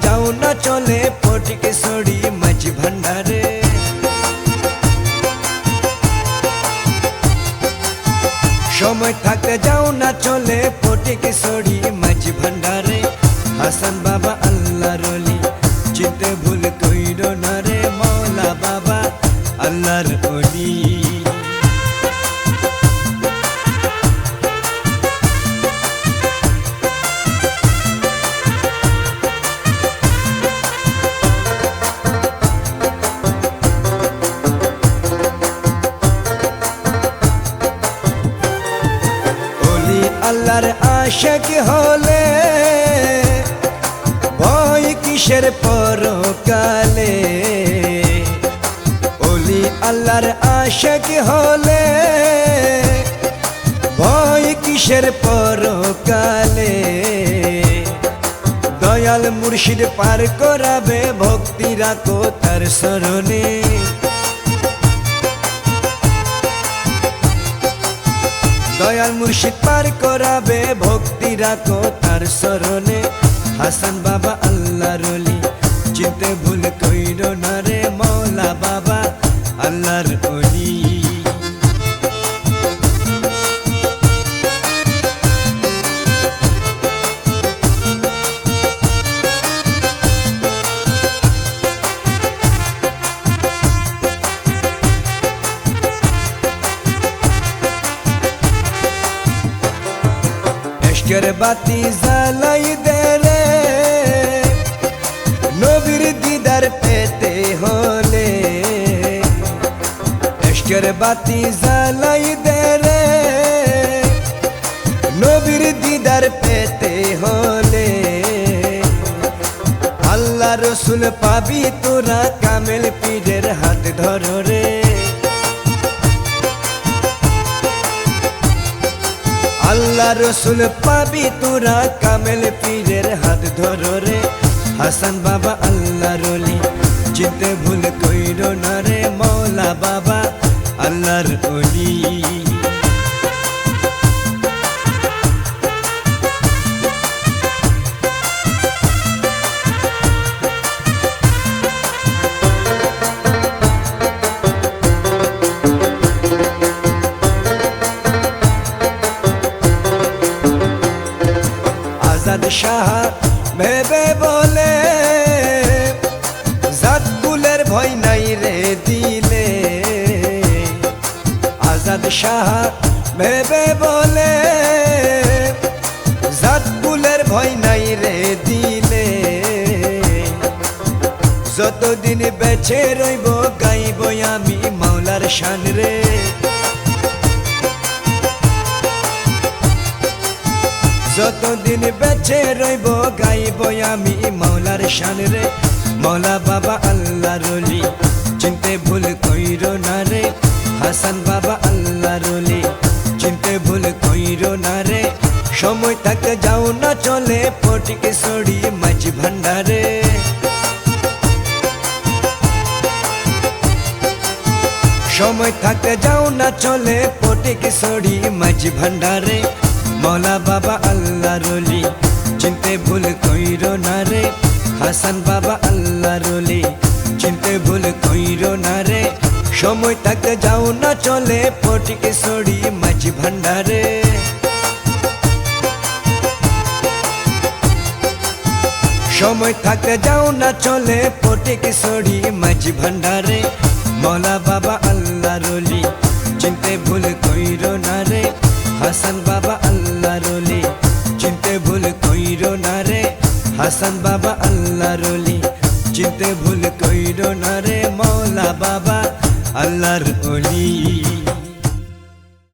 যাও না চলে ফটিকছড়ি মাঝ ভান্ডারে। সময় থাকতে যাও না চলে ফটিকছড়ি মাঝ ভান্ডারে। হাসান বাবা আল্লাহর ওলি চিনতে ভুল কইরো না রে, মওলা বাবা আল্লাহর ওলি। আল্লাহর আশিক হলে ভয় কিসের পরকালে। ওলি আল্লাহর আশিক হলে ভয় কিসের পরকালে। দয়াল মুর্শিদ পার করাবে ভক্তি রাখো তার শরণে। দয়াল মুর্শিদ পার করাবে ভক্তি রাখো তার শরণে। হাসান বাবা আল্লাহর ওলি চিনতে ভুল কইরো না রে, মওলা বাবা আল্লাহর ওলি। ইশকের বাতি জ্বালাই দে রে, নবীর দিদার পেতে হলে। ইশকের বাতি জ্বালাই দে রে, নবীর দিদার পেতে হলে। আল্লাহ রসুল পাবি তোরা কামেল পীরের হাত ধরো রে। আল্লাহ রসুল পাবি তোরা কামেল পীরের হাত ধরো রে। হাসান বাবা আল্লাহর ওলি চিনতে ভুল কইরো না রে, মওলা বাবা আল্লাহর ওলি। আজাদ শাহ ভেবে বলে জাত কুলের ভয় নাই রে দিলে। আজাদ শাহ ভেবে বলে জাত কুলের ভয় নাই রে দিলে। যতদিন বেঁচে রইব গাইব আমি মাওলার শান রে। যতদিন বেঁচে রইব গাইব আমি মাওলার শান রে। মওলা বাবা আল্লাহর ওলি চিনতে ভুল কইরো না রে। হাসান বাবা আল্লাহর ওলি চিনতে ভুল কইরো না রে। সময় থাকতে যাও না চলে ফটিকছড়ি মাঝ ভান্ডারে। সময় থাকতে যাও না চলে ফটিকছড়ি মাঝ ভান্ডারে। মওলা বাবা আল্লাহর ওলি চিনতে ভুল কইরো না রে। হাসান বাবা আল্লাহর ওলি চিনতে ভুল কইরো না রে। সময় থাকতে যাও না চলে ফটিকছড়ি মাঝ ভান্ডারে। সময় থাকতে যাও না চলে ফটিকছড়ি মাঝ ভান্ডারে। মওলা বাবা আল্লাহর ওলি চিনতে ভুল কইরো না রে। হাসান বাবা আল্লাহর ওলি চিনতে ভুল কইরো না রে। হাসান বাবা আল্লাহর ওলি চিনতে ভুল কইরো না রে, মওলা বাবা আল্লাহর ওলি।